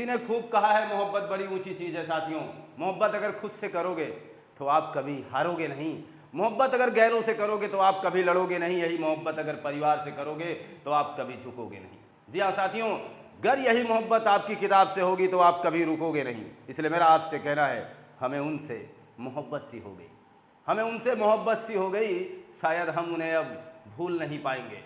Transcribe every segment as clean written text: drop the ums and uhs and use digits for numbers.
किसी ने खूब कहा है मोहब्बत बड़ी ऊंची चीज़ है साथियों। मोहब्बत अगर खुद से करोगे तो आप कभी हारोगे नहीं। मोहब्बत अगर गैरों से करोगे तो आप कभी लड़ोगे नहीं। यही मोहब्बत अगर परिवार से करोगे तो आप कभी झुकोगे नहीं। जी हाँ साथियों, अगर यही मोहब्बत आपकी किताब से होगी तो आप कभी रुकोगे नहीं। इसलिए मेरा आपसे कहना है, हमें उनसे मोहब्बत सी हो गई, हमें उनसे मोहब्बत सी हो गई, शायद हम उन्हें अब भूल नहीं पाएंगे।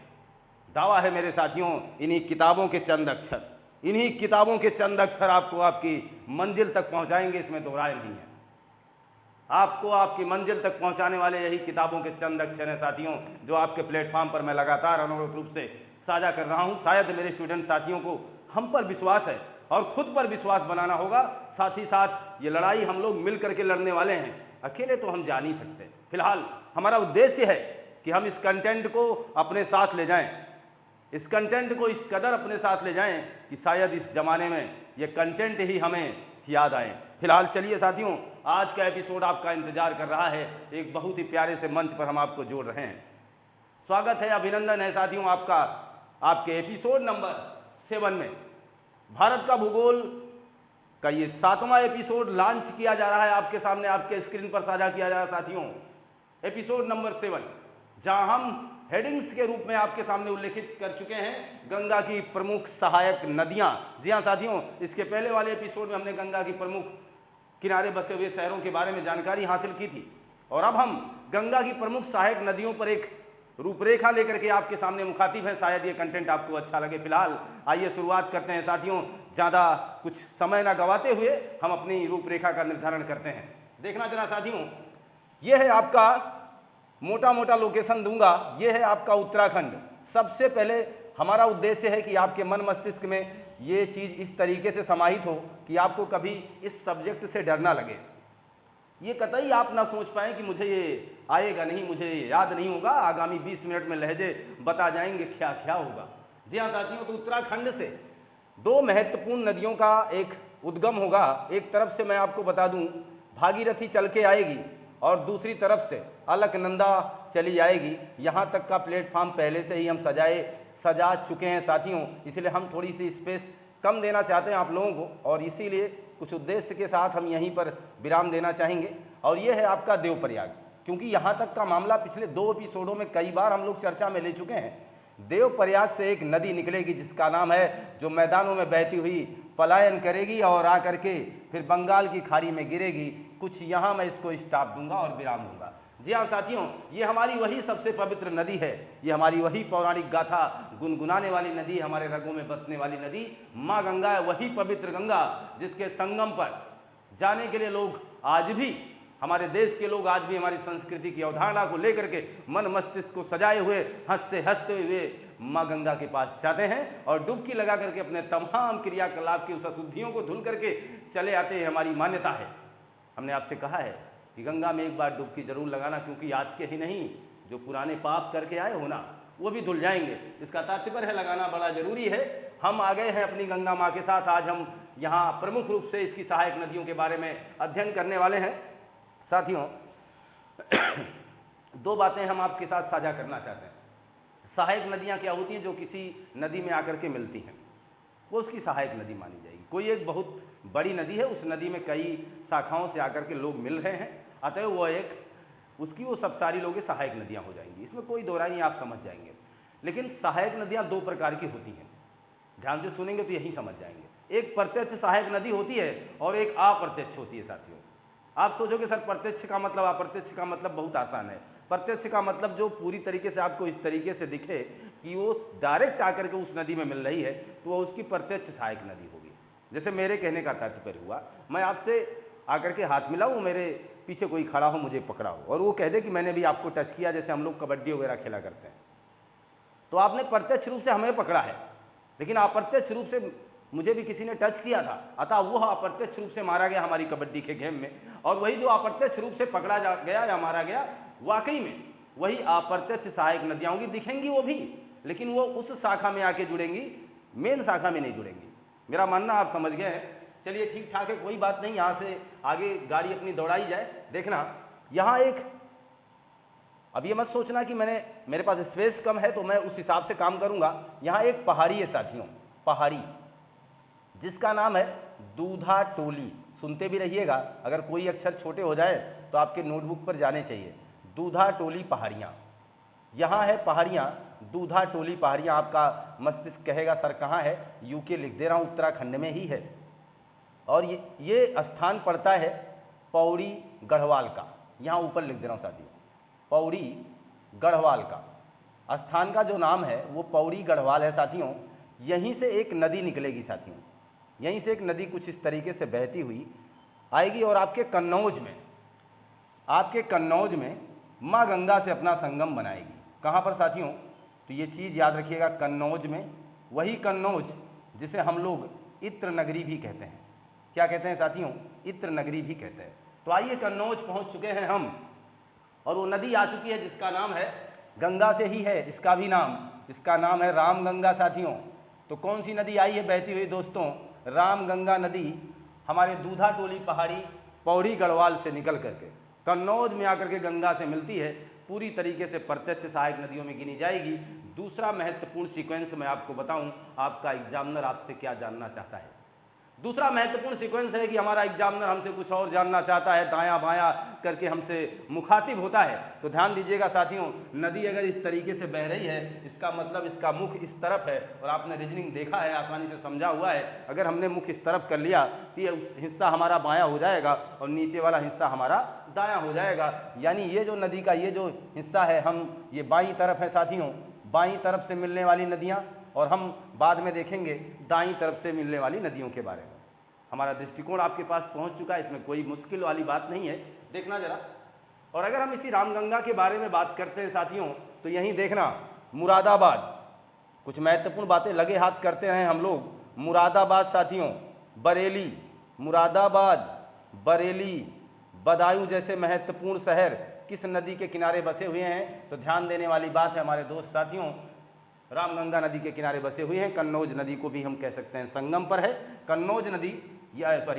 दावा है मेरे साथियों, इन्हीं किताबों के चंद अक्षर, इन्हीं किताबों के चंद अक्षर आपको आपकी मंजिल तक पहुंचाएंगे, इसमें दो राय नहीं है। आपको आपकी मंजिल तक पहुंचाने वाले यही किताबों के चंद अक्षर हैं साथियों, जो आपके प्लेटफॉर्म पर मैं लगातार अनवरत रूप से साझा कर रहा हूं। शायद मेरे स्टूडेंट साथियों को हम पर विश्वास है और खुद पर विश्वास बनाना होगा। साथ ही साथ ये लड़ाई हम लोग मिल करके लड़ने वाले हैं, अकेले तो हम जा नहीं सकते। फिलहाल हमारा उद्देश्य है कि हम इस कंटेंट को अपने साथ ले जाएं, इस कंटेंट को इस कदर अपने साथ ले जाएं कि शायद इस ज़माने में ये कंटेंट ही हमें याद आए। फिलहाल चलिए साथियों, आज का एपिसोड आपका इंतजार कर रहा है। एक बहुत ही प्यारे से मंच पर हम आपको जोड़ रहे हैं। स्वागत है, अभिनंदन है साथियों आपका आपके एपिसोड नंबर 7 में। भारत का भूगोल का ये 7वां एपिसोड लॉन्च किया जा रहा है, आपके सामने आपके स्क्रीन पर साझा किया जा रहा है साथियों। एपिसोड नंबर 7, जहां हम हेडिंग्स के रूप में आपके सामने उल्लेखित कर चुके हैं गंगा की प्रमुख सहायक नदियां। जी हां साथियों, इसके पहले वाले एपिसोड में हमने गंगा की प्रमुख किनारे बसे हुए शहरों के बारे में जानकारी हासिल की थी, और अब हम गंगा की प्रमुख सहायक नदियों पर एक रूपरेखा लेकर के आपके सामने मुखातिब हैं। शायद ये कंटेंट आपको अच्छा लगे। फिलहाल आइए शुरुआत करते हैं साथियों, ज़्यादा कुछ समय ना गवाते हुए हम अपनी रूपरेखा का निर्धारण करते हैं। देखना जरा साथियों, ये है आपका मोटा मोटा लोकेशन दूंगा, ये है आपका उत्तराखंड। सबसे पहले हमारा उद्देश्य है कि आपके मन मस्तिष्क में ये चीज़ इस तरीके से समाहित हो कि आपको कभी इस सब्जेक्ट से डर ना लगे। ये कतई आप ना सोच पाएँ कि मुझे ये आएगा नहीं, मुझे ये याद नहीं होगा, आगामी 20 मिनट में लहजे बता जाएंगे क्या क्या होगा। जी हाँ साथियों, तो उत्तराखंड से 2 महत्वपूर्ण नदियों का एक उद्गम होगा। एक तरफ से मैं आपको बता दूं, भागीरथी चल के आएगी और दूसरी तरफ से अलकनंदा चली जाएगी। यहाँ तक का प्लेटफॉर्म पहले से ही हम सजा चुके हैं साथियों, इसलिए हम थोड़ी सी स्पेस कम देना चाहते हैं आप लोगों को, और इसीलिए कुछ उद्देश्य के साथ हम यहीं पर विराम देना चाहेंगे। और ये है आपका देवप्रयाग, क्योंकि यहाँ तक का मामला पिछले 2 एपिसोडों में कई बार हम लोग चर्चा में ले चुके हैं। देवप्रयाग से एक नदी निकलेगी जिसका नाम है, जो मैदानों में बहती हुई पलायन करेगी और आकर के फिर बंगाल की खाड़ी में गिरेगी। कुछ यहाँ मैं इसको स्टॉप दूंगा और विराम दूंगा। जी हाँ साथियों, ये हमारी वही सबसे पवित्र नदी है, ये हमारी वही पौराणिक गाथा गुनगुनाने वाली नदी, हमारे रगों में बसने वाली नदी माँ गंगा है। वही पवित्र गंगा जिसके संगम पर जाने के लिए लोग आज भी, हमारे देश के लोग आज भी हमारी संस्कृति की अवधारणा को लेकर के मन मस्तिष्क को सजाए हुए हंसते हंसते हुए माँ गंगा के पास जाते हैं और डुबकी लगा करके अपने तमाम क्रियाकलाप की उस अशुद्धियों को धुल करके चले आते हैं। हमारी मान्यता है, हमने आपसे कहा है कि गंगा में एक बार डुबकी जरूर लगाना, क्योंकि आज के ही नहीं, जो पुराने पाप करके आए हो ना, वो भी धुल जाएंगे। इसका तात्पर्य है लगाना बड़ा जरूरी है। हम आ गए हैं अपनी गंगा माँ के साथ। आज हम यहाँ प्रमुख रूप से इसकी सहायक नदियों के बारे में अध्ययन करने वाले हैं साथियों। 2 बातें हम आपके साथ साझा करना चाहते हैं। सहायक नदियाँ क्या होती हैं? जो किसी नदी में आकर के मिलती हैं, वो उसकी सहायक नदी मानी जाएगी। कोई एक बहुत बड़ी नदी है, उस नदी में कई शाखाओं से आकर के लोग मिल रहे हैं, अतः वो एक उसकी वो सब सारी लोग सहायक नदियाँ हो जाएंगी। इसमें कोई दो राय नहीं, आप समझ जाएंगे। लेकिन सहायक नदियाँ 2 प्रकार की होती हैं, ध्यान से सुनेंगे तो यही समझ जाएंगे। एक प्रत्यक्ष सहायक नदी होती है और एक अप्रत्यक्ष होती है साथियों। आप सोचोगे सर प्रत्यक्ष का मतलब अप्रत्यक्ष का मतलब, बहुत आसान है। प्रत्यक्ष का मतलब जो पूरी तरीके से आपको इस तरीके से दिखे कि वो डायरेक्ट आकर के उस नदी में मिल रही है, तो वो उसकी प्रत्यक्ष सहायक नदी होगी। जैसे मेरे कहने का तात्पर्य हुआ, मैं आपसे आकर के हाथ मिलाऊं, वो मेरे पीछे कोई खड़ा हो, मुझे पकड़ा हो और वो कह दे कि मैंने भी आपको टच किया, जैसे हम लोग कबड्डी वगैरह खेला करते हैं, तो आपने प्रत्यक्ष रूप से हमें पकड़ा है, लेकिन अप्रत्यक्ष रूप से मुझे भी किसी ने टच किया था, अतः वो अप्रत्यक्ष रूप से मारा गया हमारी कबड्डी के गेम में। और वही जो अप्रत्यक्ष रूप से पकड़ा गया या मारा गया, वाकई में वही अप्रत्यक्ष सहायक नदियाँ होंगी। दिखेंगी वो भी, लेकिन वो उस शाखा में आके जुड़ेंगी, मेन शाखा में नहीं जुड़ेंगी। मेरा मानना आप समझ गए हैं। चलिए ठीक ठाक है, कोई बात नहीं, यहाँ से आगे गाड़ी अपनी दौड़ाई जाए। देखना यहाँ एक, अब ये मत सोचना कि मेरे पास स्पेस कम है तो मैं उस हिसाब से काम करूँगा। यहाँ एक पहाड़ी है साथियों, पहाड़ी जिसका नाम है दूधा टोली। सुनते भी रहिएगा, अगर कोई अक्षर छोटे हो जाए तो आपके नोटबुक पर जाने चाहिए। दूधा टोली पहाड़ियाँ, यहाँ है पहाड़ियाँ, दूधा टोली पहाड़ियाँ। आपका मस्तिष्क कहेगा सर कहाँ है, यूके लिख दे रहा हूँ, उत्तराखंड में ही है। और ये स्थान पड़ता है पौड़ी गढ़वाल का, यहाँ ऊपर लिख दे रहा हूँ साथियों, पौड़ी गढ़वाल का स्थान का जो नाम है वो पौड़ी गढ़वाल है साथियों। यहीं से एक नदी निकलेगी साथियों, यहीं से एक नदी कुछ इस तरीके से बहती हुई आएगी और आपके कन्नौज में माँ गंगा से अपना संगम बनाएगी। कहाँ पर साथियों, तो ये चीज़ याद रखिएगा, कन्नौज में, वही कन्नौज जिसे हम लोग इत्र नगरी भी कहते हैं। क्या कहते हैं साथियों, इत्र नगरी भी कहते हैं। तो आइए कन्नौज पहुँच चुके हैं हम, और वो नदी आ चुकी है जिसका नाम है, गंगा से ही है इसका भी नाम, इसका नाम है रामगंगा साथियों। तो कौन सी नदी आई है बहती हुई दोस्तों, रामगंगा नदी हमारे दूधा टोली पहाड़ी पौड़ी गढ़वाल से निकल करके कन्नौज में आकर के गंगा से मिलती है। पूरी तरीके से प्रत्यक्ष सहायक नदियों में गिनी जाएगी। दूसरा महत्वपूर्ण सीक्वेंस मैं आपको बताऊं, आपका एग्जामिनर आपसे क्या जानना चाहता है। दूसरा महत्वपूर्ण सीक्वेंस है कि हमारा एग्जामिनर हमसे कुछ और जानना चाहता है, दायां बायां करके हमसे मुखातिब होता है। तो ध्यान दीजिएगा साथियों, नदी अगर इस तरीके से बह रही है, इसका मतलब इसका मुख इस तरफ है, और आपने रीजनिंग देखा है, आसानी से समझा हुआ है। अगर हमने मुख इस तरफ कर लिया तो ये हिस्सा हमारा बायां हो जाएगा और नीचे वाला हिस्सा हमारा दायां हो जाएगा। यानी ये जो नदी का ये जो हिस्सा है, हम ये बाईं तरफ है साथियों, बाईं तरफ से मिलने वाली नदियाँ, और हम बाद में देखेंगे दाईं तरफ से मिलने वाली नदियों के बारे में। हमारा दृष्टिकोण आपके पास पहुंच चुका है, इसमें कोई मुश्किल वाली बात नहीं है, देखना जरा। और अगर हम इसी रामगंगा के बारे में बात करते हैं साथियों, तो यहीं देखना मुरादाबाद, कुछ महत्वपूर्ण बातें लगे हाथ करते रहे हम लोग। मुरादाबाद साथियों, बरेली, मुरादाबाद, बरेली, बदायूं जैसे महत्वपूर्ण शहर किस नदी के किनारे बसे हुए हैं, तो ध्यान देने वाली बात है हमारे दोस्त साथियों, रामगंगा नदी के किनारे बसे हुए हैं। कन्नौज नदी को भी हम कह सकते हैं संगम पर है। कन्नौज नदी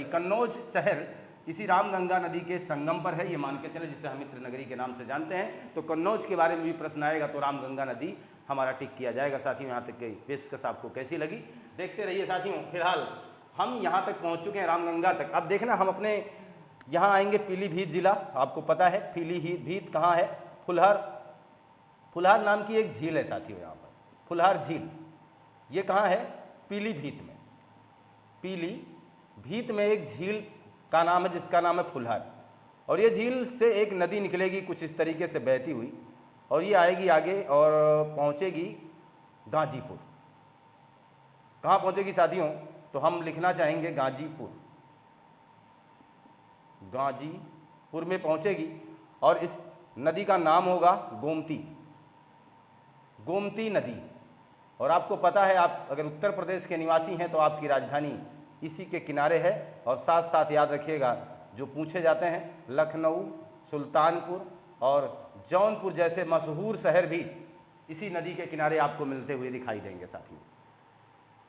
कन्नौज शहर इसी रामगंगा नदी के संगम पर है, ये मान के चले, जिसे हम मित्र नगरी के नाम से जानते हैं। तो कन्नौज के बारे में भी प्रश्न आएगा तो रामगंगा नदी हमारा टिक किया जाएगा साथियों। यहाँ तक की पेशकश आपको कैसी लगी, देखते रहिए साथियों। फिलहाल हम यहाँ तक पहुँच चुके हैं, रामगंगा तक। अब देखना हम अपने यहाँ आएंगे पीलीभीत जिला, आपको पता है पीलीभीत कहाँ है, फुलहार नाम की एक झील है साथियों, यहाँ पर फुलहार झील, ये कहाँ है, पीलीभीत में। पीलीभीत में एक झील का नाम है जिसका नाम है फुलहार, और ये झील से एक नदी निकलेगी कुछ इस तरीके से बहती हुई, और ये आएगी आगे और पहुँचेगी गाजीपुर। कहाँ पहुँचेगी साथियों, तो हम लिखना चाहेंगे गाजीपुर, गाजीपुर में पहुँचेगी, और इस नदी का नाम होगा गोमती, गोमती नदी। और आपको पता है, आप अगर उत्तर प्रदेश के निवासी हैं तो आपकी राजधानी इसी के किनारे है। और साथ साथ याद रखिएगा, जो पूछे जाते हैं, लखनऊ, सुल्तानपुर और जौनपुर जैसे मशहूर शहर भी इसी नदी के किनारे आपको मिलते हुए दिखाई देंगे साथियों।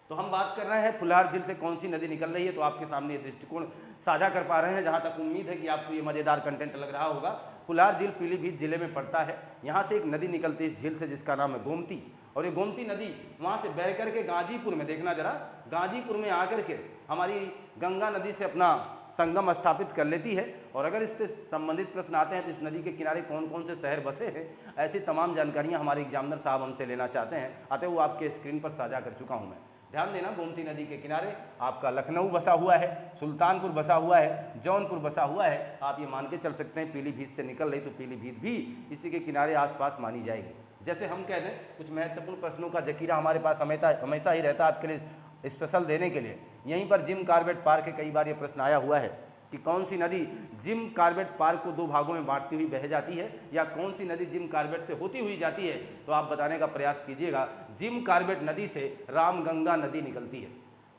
तो हम बात कर रहे हैं फुलहार झील से कौन सी नदी निकल रही है, तो आपके सामने ये दृष्टिकोण साझा कर पा रहे हैं। जहाँ तक उम्मीद है कि आपको ये मज़ेदार कंटेंट लग रहा होगा। फुलहार झील पीलीभीत जिले में पड़ता है। यहाँ से एक नदी निकलती है इस झील से जिसका नाम है गोमती, और ये गोमती नदी वहाँ से बह करके गाजीपुर में, देखना जरा, गाजीपुर में आकर के हमारी गंगा नदी से अपना संगम स्थापित कर लेती है। और अगर इससे संबंधित प्रश्न आते हैं तो इस नदी के किनारे कौन कौन से शहर बसे हैं, ऐसी तमाम जानकारियाँ हमारे एग्जामिनर साहब हमसे लेना चाहते हैं, अतः वो आपके स्क्रीन पर साझा कर चुका हूँ मैं। ध्यान देना, गोमती नदी के किनारे आपका लखनऊ बसा हुआ है, सुल्तानपुर बसा हुआ है, जौनपुर बसा हुआ है। आप ये मान के चल सकते हैं पीलीभीत से निकल रही तो पीलीभीत भी इसी के किनारे आसपास मानी जाएगी। जैसे हम कह दें, कुछ महत्वपूर्ण प्रश्नों का जखीरा हमारे पास हमेशा ही रहता है आपके लिए स्पेशल देने के लिए। यहीं पर जिम कार्बेट पार्क के कई बार ये प्रश्न आया हुआ है कि कौन सी नदी जिम कार्बेट पार्क को दो भागों में बांटती हुई बह जाती है, या कौन सी नदी जिम कार्बेट से होती हुई जाती है, तो आप बताने का प्रयास कीजिएगा। जिम कार्बेट नदी से रामगंगा नदी निकलती है।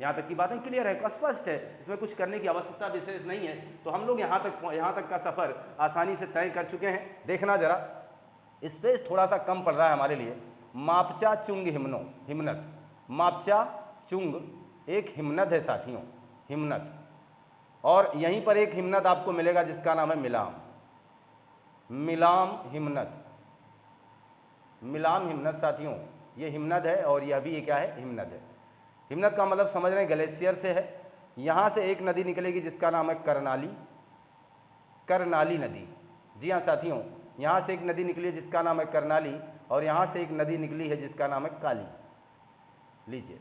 यहाँ तक की बातें क्लियर है, स्पष्ट है, इसमें कुछ करने की आवश्यकता विशेष नहीं है। तो हम लोग यहाँ तक का सफ़र आसानी से तय कर चुके हैं। देखना जरा, स्पेस थोड़ा सा कम पड़ रहा है हमारे लिए। मापचा चुंग हिमनद, मापचा चुंग एक हिमनद है साथियों, हिमनद। और यहीं पर एक हिमनद आपको मिलेगा जिसका नाम है मिलाम, मिलाम हिमनद, मिलाम हिमनद साथियों, ये हिमनद है और यह भी क्या है, हिमनद है। हिमनद का मतलब समझ रहे हैं, ग्लेशियर से है। यहाँ से एक नदी निकलेगी जिसका नाम है करनाली, करनाली नदी। जी हाँ साथियों, यहाँ से एक नदी निकली है जिसका नाम है करनाली, और यहाँ से एक नदी निकली है जिसका नाम है काली। लीजिए,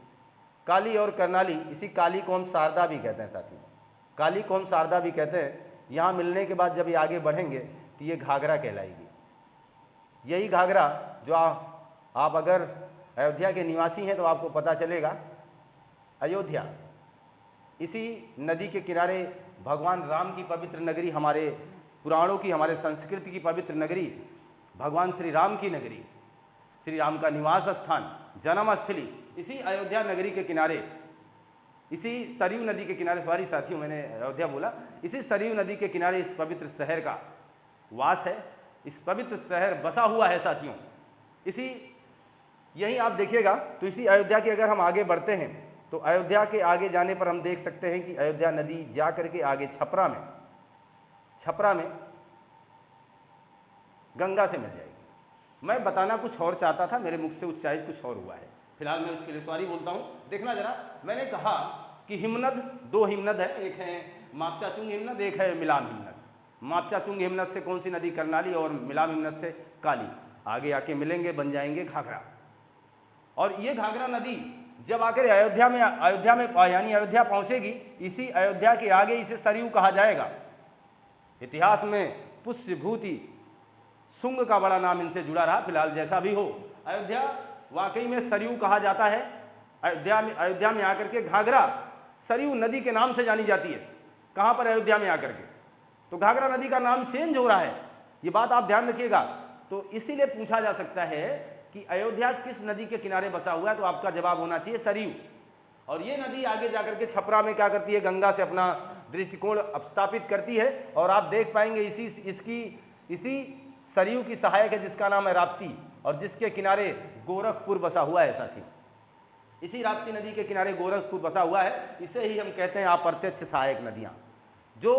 काली और करनाली, इसी काली को हम शारदा भी कहते हैं साथियों, काली को हम शारदा भी कहते हैं। यहाँ मिलने के बाद जब ये आगे बढ़ेंगे तो ये घाघरा कहलाएगी। यही घाघरा जो आप अगर अयोध्या के निवासी हैं तो आपको पता चलेगा, अयोध्या इसी नदी के किनारे भगवान राम की पवित्र नगरी, हमारे पुराणों की, हमारे संस्कृति की पवित्र नगरी, भगवान श्री राम की नगरी, श्री राम का निवास स्थान, जन्म स्थली, इसी अयोध्या नगरी के किनारे, इसी सरयू नदी के किनारे, सॉरी साथियों मैंने अयोध्या बोला, इसी सरयू नदी के किनारे इस पवित्र शहर का वास है, इस पवित्र शहर बसा हुआ है साथियों। इसी यही आप देखिएगा तो इसी अयोध्या के अगर हम आगे बढ़ते हैं तो अयोध्या के आगे जाने पर हम देख सकते हैं कि अयोध्या नदी जा करके आगे छपरा में गंगा से मिल जाएगी। मैं बताना कुछ और चाहता था, मेरे मुख से उच्चारित कुछ और हुआ है, फिलहाल मैं उसके लिए सॉरी बोलता हूँ। देखना जरा, मैंने कहा कि हिमनद, दो हिमनद है, एक है मापचाचुंग हिमनद, एक है मिलाम हिमनद। मापचाचुंग हिमनद से कौन सी नदी? करनाली, और मिलाम हिमनद से काली। आगे आके मिलेंगे, बन जाएंगे घाघरा। और ये घाघरा नदी जब आकर अयोध्या में यानी अयोध्या पहुंचेगी, इसी अयोध्या के आगे इसे सरयू कहा जाएगा। इतिहास में पुष्यभूति शुंग का बड़ा नाम इनसे जुड़ा रहा, फिलहाल जैसा भी हो। अयोध्या वाकई में सरयू कहा जाता है। अयोध्या में आकर के घाघरा सरयू नदी के नाम से जानी जाती है। कहाँ पर? अयोध्या में आकर के। तो घाघरा नदी का नाम चेंज हो रहा है, ये बात आप ध्यान रखिएगा। तो इसीलिए पूछा जा सकता है कि अयोध्या किस नदी के किनारे बसा हुआ है, तो आपका जवाब होना चाहिए सरयू। और ये नदी आगे जाकर के छपरा में क्या करती है? गंगा से अपना दृष्टिकोण स्थापित करती है। और आप देख पाएंगे इसी सरयू की सहायक है जिसका नाम है राप्ती, और जिसके किनारे गोरखपुर बसा हुआ है साथी। इसी राप्ती नदी के किनारे गोरखपुर बसा हुआ है। इसे ही हम कहते हैं अप्रत्यक्ष सहायक नदियां, जो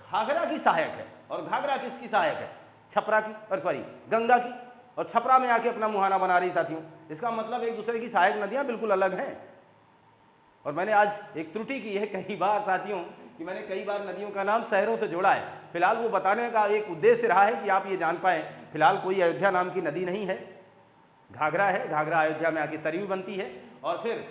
घाघरा की सहायक है। और घाघरा किसकी सहायक है? छपरा की, और सॉरी गंगा की। और छपरा में आके अपना मुहाना बना रही साथियों। इसका मतलब एक दूसरे की सहायक नदियां बिल्कुल अलग हैं। और मैंने आज एक त्रुटि की है कई बार साथियों, कि मैंने कई बार नदियों का नाम शहरों से जोड़ा है। फिलहाल वो बताने का एक उद्देश्य रहा है कि आप ये जान पाएं, फिलहाल कोई अयोध्या नाम की नदी नहीं है, घाघरा है। घाघरा अयोध्या में आके सरयू बनती है और फिर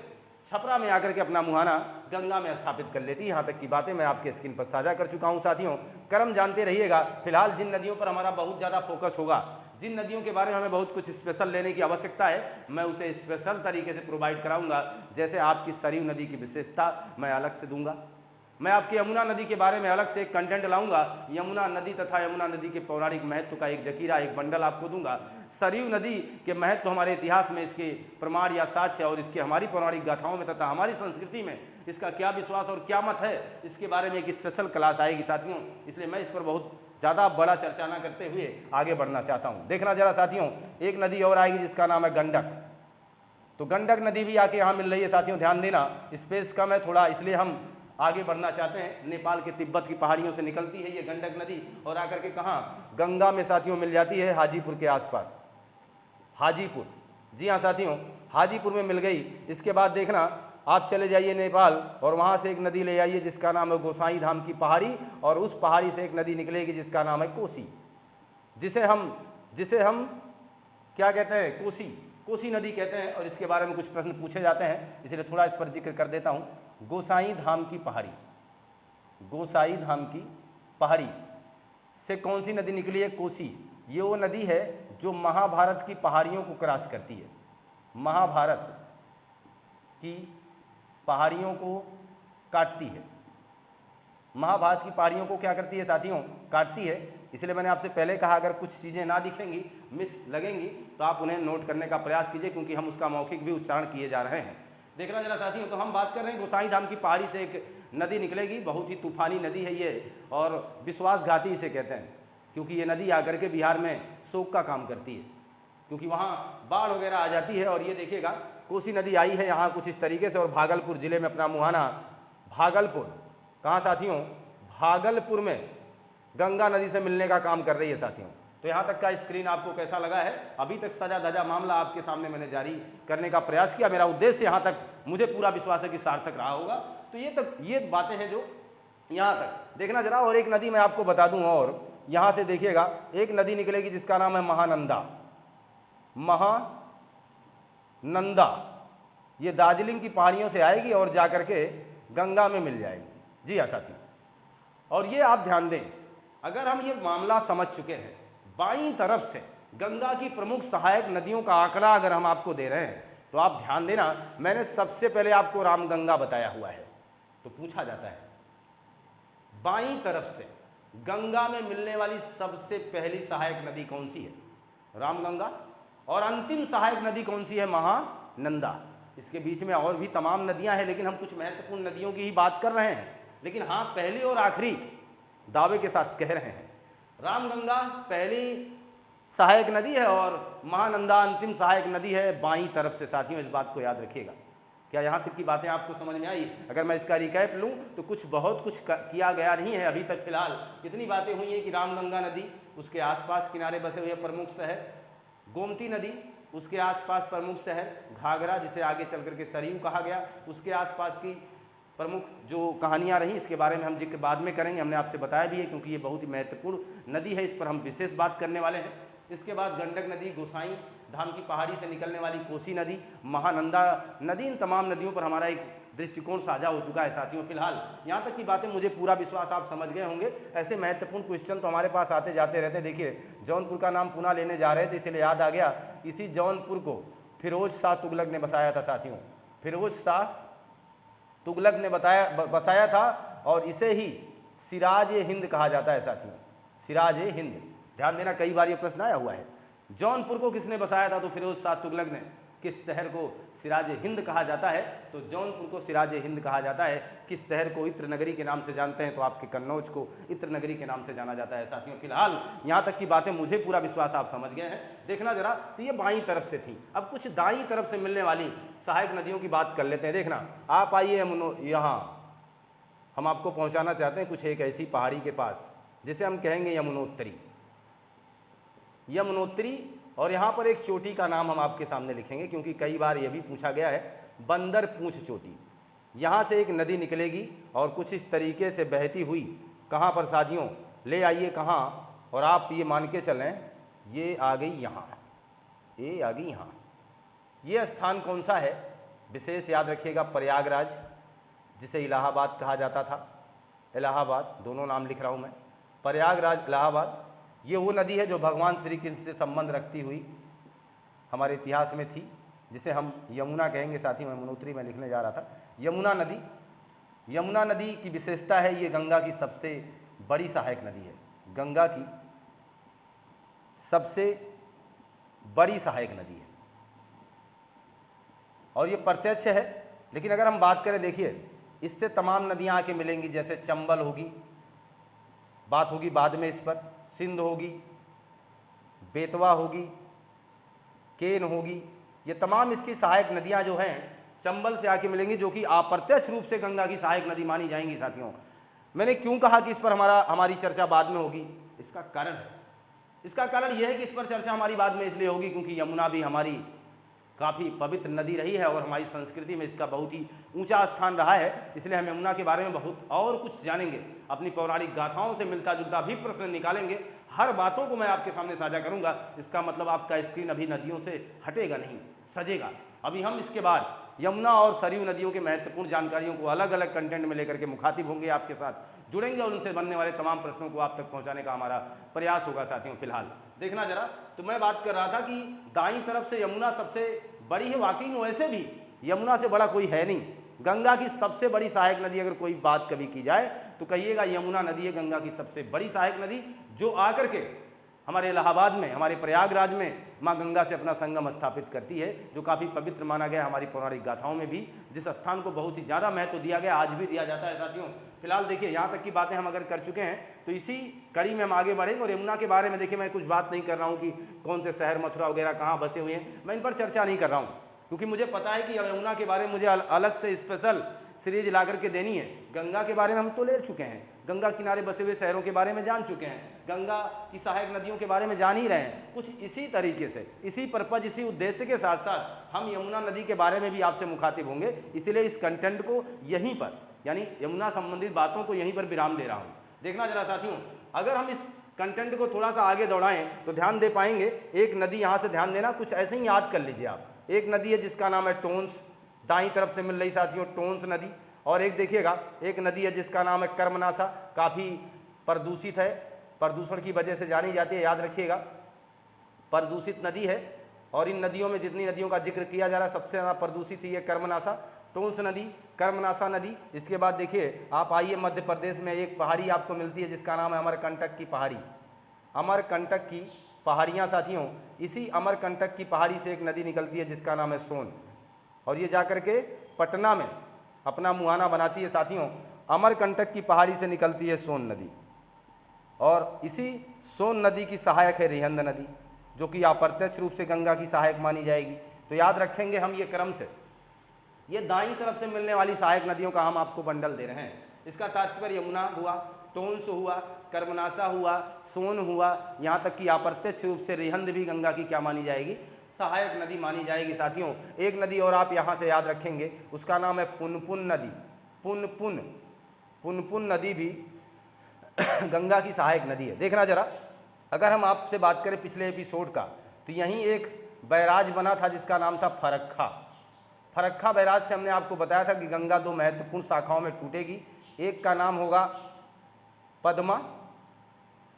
छपरा में आकर के अपना मुहाना गंगा में स्थापित कर लेती है। यहाँ तक की बातें मैं आपके स्क्रीन पर साझा कर चुका हूँ साथियों। क्रम जानते रहिएगा। फिलहाल जिन नदियों पर हमारा बहुत ज़्यादा फोकस होगा, जिन नदियों के बारे में हमें बहुत कुछ स्पेशल लेने की आवश्यकता है, मैं उसे स्पेशल तरीके से प्रोवाइड कराऊंगा। जैसे आपकी सरयू नदी की विशेषता मैं अलग से दूंगा, मैं आपकी यमुना नदी के बारे में अलग से एक कंटेंट लाऊंगा। यमुना नदी तथा यमुना नदी के पौराणिक महत्व का एक जकीरा, एक बंडल आपको दूंगा। सरयू नदी के महत्व हमारे इतिहास में, इसके प्रमाण या साक्ष्य और इसके हमारी पौराणिक गाथाओं में तथा हमारी संस्कृति में इसका क्या विश्वास और क्या मत है, इसके बारे में एक स्पेशल क्लास आएगी साथियों। इसलिए मैं इस पर बहुत ज़्यादा बड़ा चर्चा ना करते हुए आगे बढ़ना चाहता हूँ। देखना जरा साथियों, एक नदी और आएगी जिसका नाम है गंडक। तो गंडक नदी भी आके यहाँ मिल रही है साथियों, ध्यान देना। स्पेस कम है थोड़ा, इसलिए हम आगे बढ़ना चाहते हैं। नेपाल के तिब्बत की पहाड़ियों से निकलती है ये गंडक नदी और आकर के कहाँ? गंगा में साथियों मिल जाती है, हाजीपुर के आसपास। हाजीपुर, जी हाँ साथियों, हाजीपुर में मिल गई। इसके बाद देखना, आप चले जाइए नेपाल और वहाँ से एक नदी ले आइए जिसका नाम है गोसाई धाम की पहाड़ी, और उस पहाड़ी से एक नदी निकलेगी जिसका नाम है कोसी, जिसे हम क्या कहते हैं? कोसी नदी कहते हैं। और इसके बारे में कुछ प्रश्न पूछे जाते हैं, इसलिए थोड़ा इस पर जिक्र कर देता हूँ। गोसाई धाम की पहाड़ी, गोसाई धाम की पहाड़ी से कौन सी नदी निकली है? कोसी। ये वो नदी है जो महाभारत की पहाड़ियों को क्रॉस करती है। महाभारत की पहाड़ियों को काटती है। महाभारत की पहाड़ियों को क्या करती है साथियों? काटती है। इसलिए मैंने आपसे पहले कहा, अगर कुछ चीज़ें ना दिखेंगी, मिस लगेंगी, तो आप उन्हें नोट करने का प्रयास कीजिए, क्योंकि हम उसका मौखिक भी उच्चारण किए जा रहे हैं। देखना जरा साथियों, तो हम बात कर रहे हैं गोसाई धाम की पहाड़ी से एक नदी निकलेगी। बहुत ही तूफानी नदी है ये, और विश्वासघाती इसे कहते हैं, क्योंकि ये नदी आकर के बिहार में शोक का काम करती है, क्योंकि वहाँ बाढ़ वगैरह आ जाती है। और ये देखिएगा, कोसी नदी आई है यहाँ कुछ इस तरीके से, और भागलपुर जिले में अपना मुहाना, भागलपुर कहाँ साथियों? भागलपुर में गंगा नदी से मिलने का काम कर रही है साथियों। तो यहाँ तक का स्क्रीन आपको कैसा लगा है? अभी तक सजा धजा मामला आपके सामने मैंने जारी करने का प्रयास किया। मेरा उद्देश्य यहाँ तक मुझे पूरा विश्वास है कि सार्थक रहा होगा। तो ये बातें हैं जो यहाँ तक देखना जरा। और एक नदी मैं आपको बता दूं, और यहाँ से देखिएगा एक नदी निकलेगी जिसका नाम है महानंदा। महानंदा ये दार्जिलिंग की पहाड़ियों से आएगी और जाकर के गंगा में मिल जाएगी। जी हाँ साथियों, और ये आप ध्यान दें, अगर हम ये मामला समझ चुके हैं, बाईं तरफ से गंगा की प्रमुख सहायक नदियों का आंकड़ा अगर हम आपको दे रहे हैं, तो आप ध्यान देना, मैंने सबसे पहले आपको रामगंगा बताया हुआ है। तो पूछा जाता है बाईं तरफ से गंगा में मिलने वाली सबसे पहली सहायक नदी कौन सी है? रामगंगा। और अंतिम सहायक नदी कौन सी है? महानंदा। इसके बीच में और भी तमाम नदियां हैं, लेकिन हम कुछ महत्वपूर्ण नदियों की ही बात कर रहे हैं। लेकिन हाँ, पहली और आखिरी दावे के साथ कह रहे हैं, रामगंगा पहली सहायक नदी है और महानंदा अंतिम सहायक नदी है बाईं तरफ से। साथियों, इस बात को याद रखिएगा। क्या यहाँ तक की बातें आपको समझ में आई? अगर मैं इसका रिकैप लूँ तो बहुत कुछ किया गया नहीं है अभी तक। फिलहाल इतनी बातें हुई हैं कि रामगंगा नदी, उसके आसपास किनारे बसे हुए प्रमुख शहर, गोमती नदी, उसके आसपास प्रमुख शहर, घाघरा जिसे आगे चल करके सरयू कहा गया, उसके आसपास की प्रमुख जो कहानियाँ रहीं, इसके बारे में हम जिक्र बाद में करेंगे। हमने आपसे बताया भी है, क्योंकि ये बहुत ही महत्वपूर्ण नदी है, इस पर हम विशेष बात करने वाले हैं। इसके बाद गंडक नदी, गोसाई धाम की पहाड़ी से निकलने वाली कोसी नदी, महानंदा नदी, इन तमाम नदियों पर हमारा एक दृष्टिकोण साझा हो चुका है साथियों। फिलहाल यहाँ तक की बातें मुझे पूरा विश्वास आप समझ गए होंगे। ऐसे महत्वपूर्ण क्वेश्चन तो हमारे पास आते जाते रहते हैं। देखिए, जौनपुर का नाम पुनः लेने जा रहे थे, इसलिए याद आ गया, इसी जौनपुर को फिरोज शाह तुगलक ने बसाया था साथियों। फिरोज शाह तुगलक ने बसाया था, और इसे ही सिराज ए हिंद कहा जाता है साथियों। सिराज ए हिंद, ध्यान देना, कई बार ये प्रश्न आया हुआ है। जौनपुर को किसने बसाया था? तो फिरोज शाह तुगलक ने। किस शहर को सिराज ए हिंद कहा जाता है? तो जौनपुर को सिराज ए हिंद कहा जाता है। किस शहर को इत्र नगरी के नाम से जानते हैं? तो आपके कन्नौज को इत्र नगरी के नाम से जाना जाता है साथियों। फिलहाल यहाँ तक की बातें मुझे पूरा विश्वास आप समझ गए हैं। देखना जरा, तो ये बाईं तरफ से थी। अब कुछ दाईं तरफ से मिलने वाली सहायक नदियों की बात कर लेते हैं। देखना, आप आइए यहाँ, हम आपको पहुँचाना चाहते हैं कुछ एक ऐसी पहाड़ी के पास जिसे हम कहेंगे यमुनोत्तरी। यमुनोत्तरी, और यहाँ पर एक चोटी का नाम हम आपके सामने लिखेंगे, क्योंकि कई बार यह भी पूछा गया है, बंदर पूंछ चोटी। यहाँ से एक नदी निकलेगी और कुछ इस तरीके से बहती हुई कहाँ पर साथियों? ले आइए कहाँ, और आप ये मान के चलें, ये आ गई यहाँ, ये आ गई यहाँ। ये स्थान कौन सा है? विशेष याद रखिएगा, प्रयागराज, जिसे इलाहाबाद कहा जाता था। इलाहाबाद, दोनों नाम लिख रहा हूँ मैं, प्रयागराज, इलाहाबाद। ये वो नदी है जो भगवान श्री कृष्ण से संबंध रखती हुई हमारे इतिहास में थी, जिसे हम यमुना कहेंगे साथियों। यमुनोत्री में लिखने जा रहा था, यमुना नदी। यमुना नदी की विशेषता है, ये गंगा की सबसे बड़ी सहायक नदी है। गंगा की सबसे बड़ी सहायक नदी है, और ये प्रत्यक्ष है। लेकिन अगर हम बात करें, देखिए, इससे तमाम नदियां आके मिलेंगी, जैसे चंबल होगी, बात होगी बाद में इस पर, सिंध होगी, बेतवा होगी, केन होगी। ये तमाम इसकी सहायक नदियां जो हैं चंबल से आके मिलेंगी, जो कि अप्रत्यक्ष रूप से गंगा की सहायक नदी मानी जाएंगी साथियों। मैंने क्यों कहा कि इस पर हमारी चर्चा बाद में होगी? इसका कारण है, इसका कारण यह है कि इस पर चर्चा हमारी बाद में इसलिए होगी क्योंकि यमुना भी हमारी काफ़ी पवित्र नदी रही है और हमारी संस्कृति में इसका बहुत ही ऊंचा स्थान रहा है। इसलिए हम यमुना के बारे में बहुत और कुछ जानेंगे, अपनी पौराणिक गाथाओं से मिलता जुलता भी प्रश्न निकालेंगे। हर बातों को मैं आपके सामने साझा करूंगा। इसका मतलब आपका स्क्रीन अभी नदियों से हटेगा नहीं, सजेगा। अभी हम इसके बाद यमुना और सरयू नदियों के महत्वपूर्ण जानकारियों को अलग अलग कंटेंट में लेकर के मुखातिब होंगे, आपके साथ जुड़ेंगे और उनसे बनने वाले तमाम प्रश्नों को आप तक पहुंचाने का हमारा प्रयास होगा साथियों। फिलहाल देखना जरा, तो मैं बात कर रहा था कि दाईं तरफ से यमुना सबसे बड़ी है। वाकई में वैसे भी यमुना से बड़ा कोई है नहीं। गंगा की सबसे बड़ी सहायक नदी अगर कोई बात कभी की जाए तो कहिएगा यमुना नदी है गंगा की सबसे बड़ी सहायक नदी, जो आकर के हमारे इलाहाबाद में, हमारे प्रयागराज में माँ गंगा से अपना संगम स्थापित करती है, जो काफ़ी पवित्र माना गया हमारी पौराणिक गाथाओं में भी, जिस स्थान को बहुत ही ज़्यादा महत्व दिया गया, आज भी दिया जाता है साथियों। फिलहाल देखिए, यहाँ तक की बातें हम अगर कर चुके हैं तो इसी कड़ी में हम आगे बढ़ेंगे। और यमुना के बारे में देखिए, मैं कुछ बात नहीं कर रहा हूँ कि कौन से शहर, मथुरा वगैरह कहाँ बसे हुए हैं, मैं इन पर चर्चा नहीं कर रहा हूँ, क्योंकि मुझे पता है कि यमुना के बारे में मुझे अलग से स्पेशल सीरीज ला करके देनी है। गंगा के बारे में हम तो ले चुके हैं, गंगा किनारे बसे हुए शहरों के बारे में जान चुके हैं, गंगा की सहायक नदियों के बारे में जान ही रहे हैं। कुछ इसी तरीके से, इसी पर्पज, इसी उद्देश्य के साथ साथ हम यमुना नदी के बारे में भी आपसे मुखातिब होंगे। इसलिए इस कंटेंट को यहीं पर, यानी यमुना संबंधित बातों को यहीं पर विराम दे रहा हूँ। देखना जरा साथियों, अगर हम इस कंटेंट को थोड़ा सा आगे दौड़ाएं तो ध्यान दे पाएंगे। एक नदी यहाँ से ध्यान देना, कुछ ऐसे ही याद कर लीजिए आप। एक नदी है जिसका नाम है टोंस, दाईं तरफ से मिल रही साथियों टोंस नदी। और एक देखिएगा, एक नदी है जिसका नाम है कर्मनासा, काफ़ी प्रदूषित है, प्रदूषण की वजह से जानी जाती है, याद रखिएगा, प्रदूषित नदी है। और इन नदियों में जितनी नदियों का जिक्र किया जा रहा है सबसे ज़्यादा प्रदूषित ही है कर्मनासा, टोंस नदी, कर्मनासा नदी। इसके बाद देखिए आप आइए, मध्य प्रदेश में एक पहाड़ी आपको मिलती है जिसका नाम है अमरकंटक की पहाड़ी। अमरकंटक की पहाड़ियाँ साथियों, इसी अमरकंटक की पहाड़ी से एक नदी निकलती है जिसका नाम है सोन, और ये जाकर के पटना में अपना मुहाना बनाती है साथियों। अमरकंटक की पहाड़ी से निकलती है सोन नदी, और इसी सोन नदी की सहायक है रिहंद नदी, जो कि अप्रत्यक्ष रूप से गंगा की सहायक मानी जाएगी। तो याद रखेंगे हम ये क्रम से, ये दाईं तरफ से मिलने वाली सहायक नदियों का हम आपको बंडल दे रहे हैं। इसका तात्पर्य यमुना हुआ, टोंस हुआ, कर्मनासा हुआ, सोन हुआ, यहाँ तक कि अप्रत्यक्ष रूप से रिहंद भी गंगा की क्या मानी जाएगी, सहायक नदी मानी जाएगी साथियों। एक नदी और आप यहाँ से याद रखेंगे, उसका नाम है पुनपुन नदी। पुनपुन नदी भी गंगा की सहायक नदी है। देखना जरा, अगर हम आपसे बात करें पिछले एपिसोड का, तो यहीं एक बैराज बना था जिसका नाम था फरक्का। फरक्का बैराज से हमने आपको बताया था कि गंगा दो महत्वपूर्ण शाखाओं में टूटेगी, एक का नाम होगा पद्मा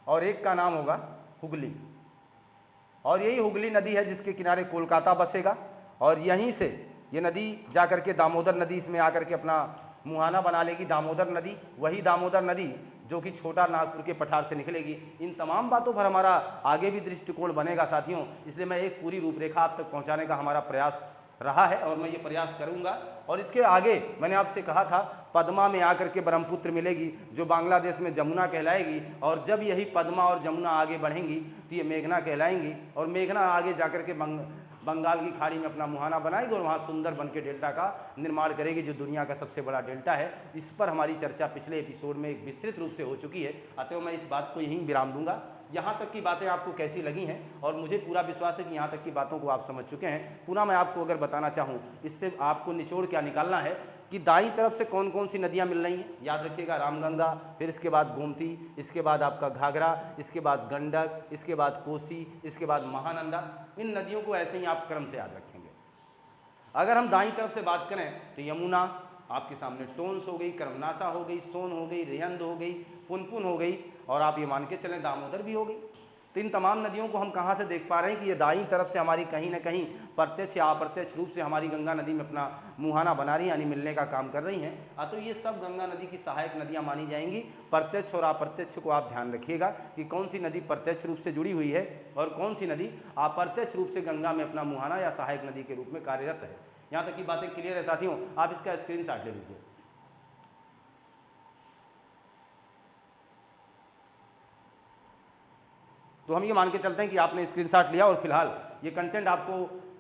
और एक का नाम होगा हुगली। और यही हुगली नदी है जिसके किनारे कोलकाता बसेगा, और यहीं से ये नदी जाकर के दामोदर नदी इसमें आकर के अपना मुहाना बना लेगी, दामोदर नदी, वही दामोदर नदी जो कि छोटा नागपुर के पठार से निकलेगी। इन तमाम बातों पर हमारा आगे भी दृष्टिकोण बनेगा साथियों, इसलिए मैं एक पूरी रूपरेखा आप तक पहुंचाने का हमारा प्रयास रहा है और मैं ये प्रयास करूंगा। और इसके आगे मैंने आपसे कहा था पद्मा में आकर के ब्रह्मपुत्र मिलेगी, जो बांग्लादेश में जमुना कहलाएगी, और जब यही पद्मा और जमुना आगे बढ़ेंगी तो ये मेघना कहलाएंगी, और मेघना आगे जाकर के बंगाल की खाड़ी में अपना मुहाना बनाएगी और वहाँ सुंदर बन के डेल्टा का निर्माण करेगी, जो दुनिया का सबसे बड़ा डेल्टा है। इस पर हमारी चर्चा पिछले एपिसोड में एक विस्तृत रूप से हो चुकी है, अतः मैं इस बात को यहीं विराम दूंगा। यहाँ तक की बातें आपको कैसी लगी हैं, और मुझे पूरा विश्वास है कि यहाँ तक की बातों को आप समझ चुके हैं। पुनः मैं आपको अगर बताना चाहूँ, इससे आपको निचोड़ क्या निकालना है कि दाईं तरफ से कौन कौन सी नदियाँ मिल रही हैं, याद रखिएगा, रामगंगा, फिर इसके बाद गोमती, इसके बाद आपका घाघरा, इसके बाद गंडक, इसके बाद कोसी, इसके बाद महानंदा। इन नदियों को ऐसे ही आप क्रम से याद रखेंगे। अगर हम दाईं तरफ से बात करें तो यमुना आपके सामने टोंस हो गई, कर्मनासा हो गई, सोन हो गई, रिहंद हो गई, पुनपुन हो गई, और आप ये मान के चलें दामोदर भी हो गई। तो इन तमाम नदियों को हम कहाँ से देख पा रहे हैं कि ये दाईं तरफ से हमारी कहीं ना कहीं प्रत्यक्ष या अप्रत्यक्ष रूप से हमारी गंगा नदी में अपना मुहाना बना रही, यानी मिलने का काम कर रही हैं। तो ये सब गंगा नदी की सहायक नदियाँ मानी जाएंगी। प्रत्यक्ष और अप्रत्यक्ष को आप ध्यान रखिएगा कि कौन सी नदी प्रत्यक्ष रूप से जुड़ी हुई है और कौन सी नदी अप्रत्यक्ष रूप से गंगा में अपना मुहाना या सहायक नदी के रूप में कार्यरत है। यहाँ तक की बातें क्लियर है साथियों, आप इसका स्क्रीनशॉट ले लीजिए। तो हम ये मान के चलते हैं कि आपने स्क्रीनशॉट लिया और फिलहाल ये कंटेंट आपको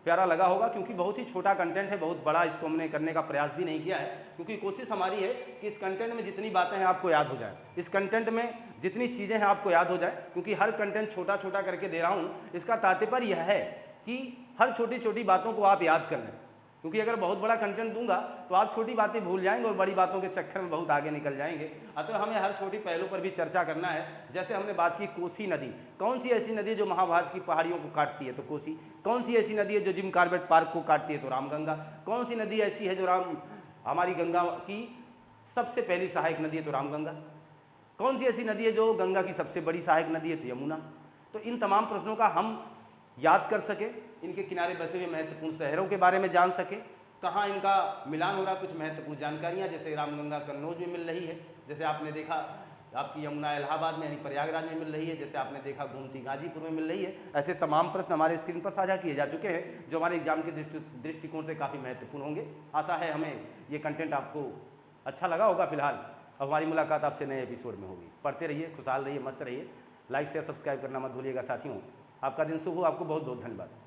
प्यारा लगा होगा, क्योंकि बहुत ही छोटा कंटेंट है, बहुत बड़ा इसको हमने करने का प्रयास भी नहीं किया है, क्योंकि कोशिश हमारी है कि इस कंटेंट में जितनी बातें हैं आपको याद हो जाए, इस कंटेंट में जितनी चीज़ें हैं आपको याद हो जाए। क्योंकि हर कंटेंट छोटा छोटा करके दे रहा हूँ, इसका तात्पर्य यह है कि हर छोटी छोटी बातों को आप याद कर लें, क्योंकि अगर बहुत बड़ा कंटेंट दूंगा तो आप छोटी बातें भूल जाएंगे और बड़ी बातों के चक्कर में बहुत आगे निकल जाएंगे। अतः हमें हर छोटी पहलू पर भी चर्चा करना है। जैसे हमने बात की कोसी नदी, कौन सी ऐसी नदी है जो महाभारत की पहाड़ियों को काटती है, तो कोसी। कौन सी ऐसी नदी है जो जिम कॉर्बेट पार्क को काटती है, तो रामगंगा। कौन सी नदी ऐसी है जो हमारी गंगा की सबसे पहली सहायक नदी है, तो रामगंगा। कौन सी ऐसी नदी है जो गंगा की सबसे बड़ी सहायक नदी है, तो यमुना। तो इन तमाम प्रश्नों का हम याद कर सके, इनके किनारे बसे हुए महत्वपूर्ण शहरों के बारे में जान सके, कहाँ इनका मिलान हो रहा, कुछ महत्वपूर्ण जानकारियाँ जैसे रामगंगा कन्नौज में मिल रही है, जैसे आपने देखा आपकी यमुना इलाहाबाद में यानी प्रयागराज में मिल रही है, जैसे आपने देखा गोमती गाजीपुर में मिल रही है। ऐसे तमाम प्रश्न हमारे स्क्रीन पर साझा किए जा चुके हैं, जो हमारे एग्जाम के दृष्टिकोण से काफ़ी महत्वपूर्ण होंगे। आशा है हमें ये कंटेंट आपको अच्छा लगा होगा। फिलहाल अब हमारी मुलाकात आपसे नए एपिसोड में होगी। पढ़ते रहिए, खुशहाल रहिए, मस्त रहिए। लाइक शेयर सब्सक्राइब करना मत भूलिएगा साथियों। आपका दिन शुभ हो, आपको बहुत बहुत धन्यवाद।